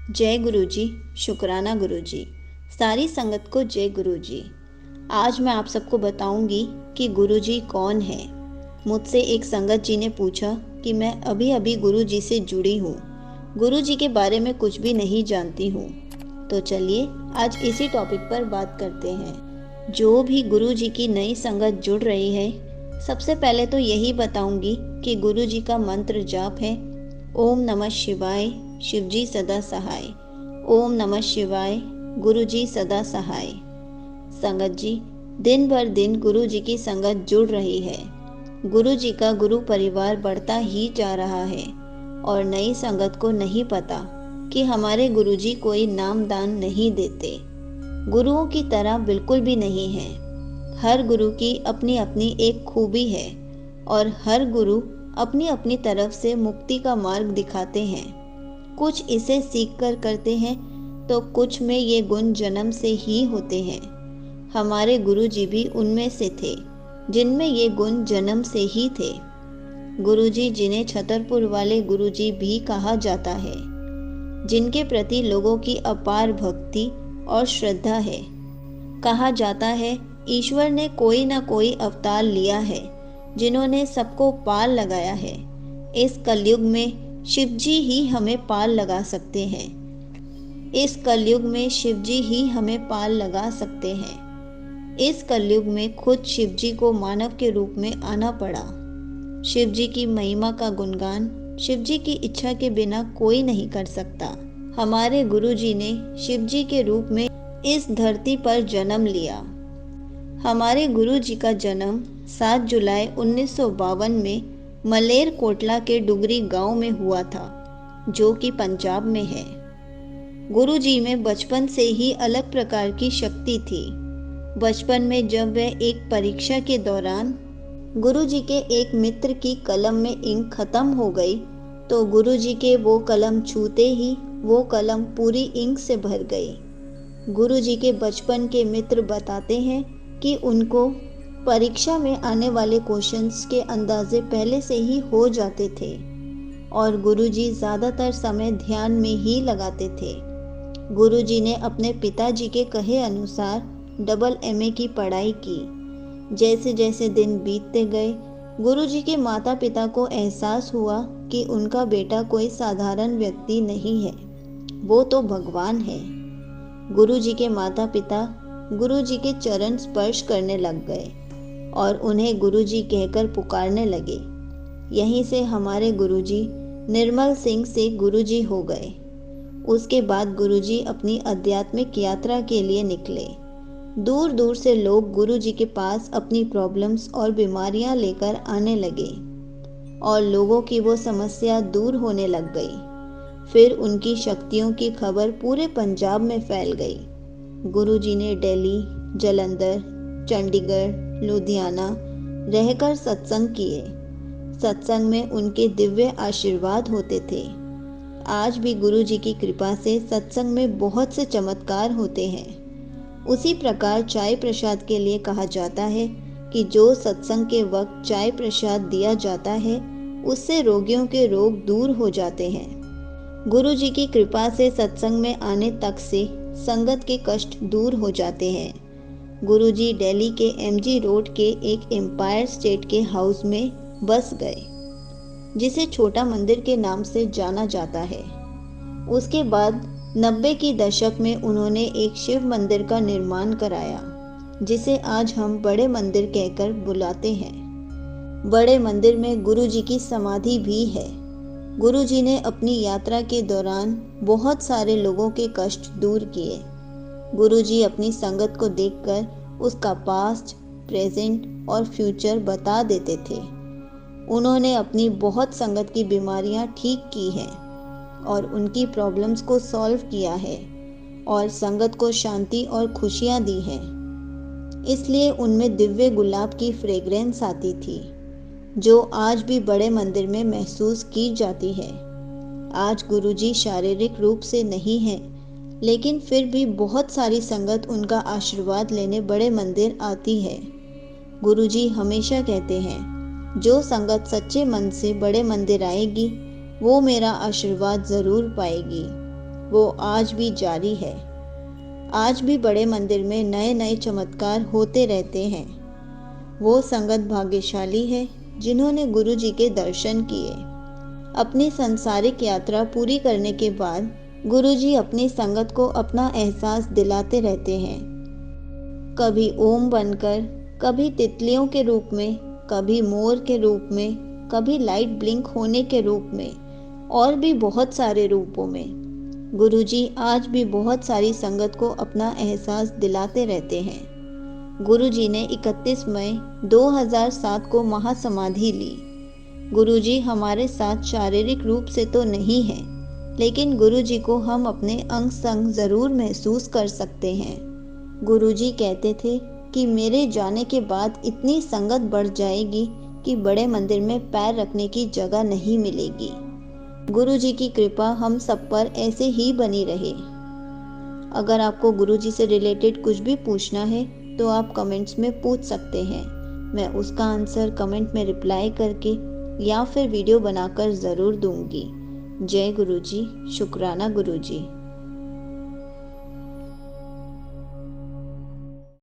जय गुरु जी। शुक्राना गुरु जी। सारी संगत को जय गुरु जी। आज मैं आप सबको बताऊंगी कि गुरु जी कौन है। मुझसे एक संगत जी ने पूछा कि मैं अभी अभी गुरु जी से जुड़ी हूँ, गुरु जी के बारे में कुछ भी नहीं जानती हूँ। तो चलिए आज इसी टॉपिक पर बात करते हैं। जो भी गुरु जी की नई संगत जुड़ रही है, सबसे पहले तो यही बताऊंगी कि गुरु जी का मंत्र जाप है ओम नमः शिवाय, शिवजी सदा सहाय। ओम नमः शिवाय, गुरु जी सदा सहाय। संगत जी, दिन भर दिन गुरु जी की संगत जुड़ रही है। गुरु जी का गुरु परिवार बढ़ता ही जा रहा है और नई संगत को नहीं पता कि हमारे गुरु जी कोई नाम दान नहीं देते, गुरुओं की तरह बिल्कुल भी नहीं है। हर गुरु की अपनी अपनी एक खूबी है और हर गुरु अपनी अपनी तरफ से मुक्ति का मार्ग दिखाते हैं। कुछ इसे सीख कर करते हैं तो कुछ में ये गुण जन्म से ही होते हैं। हमारे गुरु जी भी उनमें से थे जिनमें ये गुण जन्म से ही थे। गुरु जी जिन्हें छतरपुर वाले गुरु जी भी कहा जाता है, जिनके प्रति लोगों की अपार भक्ति और श्रद्धा है। कहा जाता है ईश्वर ने कोई ना कोई अवतार लिया है जिन्होंने सबको पार लगाया है। इस कलयुग में शिव जी ही हमें पार लगा सकते हैं। इस कलयुग में शिव जी ही हमें पार लगा सकते हैं। इस कलयुग में खुद शिव जी को मानव के रूप में आना पड़ा। शिव जी की महिमा का गुणगान शिव जी की इच्छा के बिना कोई नहीं कर सकता। हमारे गुरु जी ने शिव जी के रूप में इस धरती पर जन्म लिया। हमारे गुरु जी का जन्म 7 जुलाई 1952 में मलेर कोटला के डुगरी गांव में हुआ था, जो कि पंजाब में है। गुरु जी में बचपन से ही अलग प्रकार की शक्ति थी। बचपन में जब वह एक परीक्षा के दौरान गुरु जी के एक मित्र की कलम में इंक खत्म हो गई, तो गुरु जी के वो कलम छूते ही वो कलम पूरी इंक से भर गई। गुरु जी के बचपन के मित्र बताते हैं कि उनको परीक्षा में आने वाले क्वेश्चंस के अंदाजे पहले से ही हो जाते थे और गुरुजी ज़्यादातर समय ध्यान में ही लगाते थे। गुरुजी ने अपने पिताजी के कहे अनुसार डबल एमए की पढ़ाई की। जैसे जैसे दिन बीतते गए, गुरुजी के माता पिता को एहसास हुआ कि उनका बेटा कोई साधारण व्यक्ति नहीं है, वो तो भगवान है। गुरुजी के माता पिता गुरुजी के चरण स्पर्श करने लग गए और उन्हें गुरुजी कहकर पुकारने लगे। यहीं से हमारे गुरुजी निर्मल सिंह से गुरुजी हो गए। उसके बाद गुरुजी अपनी आध्यात्मिक यात्रा के लिए निकले। दूर दूर से लोग गुरुजी के पास अपनी प्रॉब्लम्स और बीमारियां लेकर आने लगे और लोगों की वो समस्या दूर होने लग गई। फिर उनकी शक्तियों की खबर पूरे पंजाब में फैल गई। गुरुजी ने दिल्ली, जालंधर, चंडीगढ़, लुधियाना रहकर सत्संग किए। सत्संग में उनके दिव्य आशीर्वाद होते थे। आज भी गुरुजी की कृपा से सत्संग में बहुत से चमत्कार होते हैं। उसी प्रकार चाय प्रसाद के लिए कहा जाता है कि जो सत्संग के वक्त चाय प्रसाद दिया जाता है, उससे रोगियों के रोग दूर हो जाते हैं। गुरु जी की कृपा से सत्संग में आने तक से संगत के कष्ट दूर हो जाते हैं। गुरु जी दिल्ली के एमजी रोड के एक एम्पायर स्टेट के हाउस में बस गए, जिसे छोटा मंदिर के नाम से जाना जाता है। उसके बाद 90 की दशक में उन्होंने एक शिव मंदिर का निर्माण कराया, जिसे आज हम बड़े मंदिर कहकर बुलाते हैं। बड़े मंदिर में गुरु जी की समाधि भी है। गुरु जी ने अपनी यात्रा के दौरान बहुत सारे लोगों के कष्ट दूर किए। गुरु जी अपनी संगत को देखकर उसका पास्ट, प्रेजेंट और फ्यूचर बता देते थे। उन्होंने अपनी बहुत संगत की बीमारियां ठीक की हैं और उनकी प्रॉब्लम्स को सॉल्व किया है और संगत को शांति और खुशियां दी हैं। इसलिए उनमें दिव्य गुलाब की फ्रेग्रेंस आती थी, जो आज भी बड़े मंदिर में महसूस की जाती है। आज गुरुजी शारीरिक रूप से नहीं हैं, लेकिन फिर भी बहुत सारी संगत उनका आशीर्वाद लेने बड़े मंदिर आती है। गुरुजी हमेशा कहते हैं, जो संगत सच्चे मन से बड़े मंदिर आएगी, वो मेरा आशीर्वाद ज़रूर पाएगी। वो आज भी जारी है। आज भी बड़े मंदिर में नए नए चमत्कार होते रहते हैं। वो संगत भाग्यशाली है जिन्होंने गुरु जी के दर्शन किए। अपनी सांसारिक यात्रा पूरी करने के बाद गुरु जी अपनी संगत को अपना एहसास दिलाते रहते हैं। कभी ओम बनकर, कभी तितलियों के रूप में, कभी मोर के रूप में, कभी लाइट ब्लिंक होने के रूप में, और भी बहुत सारे रूपों में गुरुजी आज भी बहुत सारी संगत को अपना एहसास दिलाते रहते हैं। गुरुजी ने 31 मई 2007 को महासमाधि ली। गुरुजी हमारे साथ शारीरिक रूप से तो नहीं है, लेकिन गुरुजी को हम अपने अंग संग ज़रूर महसूस कर सकते हैं। गुरुजी कहते थे कि मेरे जाने के बाद इतनी संगत बढ़ जाएगी कि बड़े मंदिर में पैर रखने की जगह नहीं मिलेगी। गुरुजी की कृपा हम सब पर ऐसे ही बनी रहे। अगर आपको गुरुजी से रिलेटेड कुछ भी पूछना है तो आप कमेंट्स में पूछ सकते हैं। मैं उसका आंसर कमेंट में रिप्लाई करके या फिर वीडियो बनाकर ज़रूर दूंगी। जय गुरुजी, शुक्राना गुरुजी।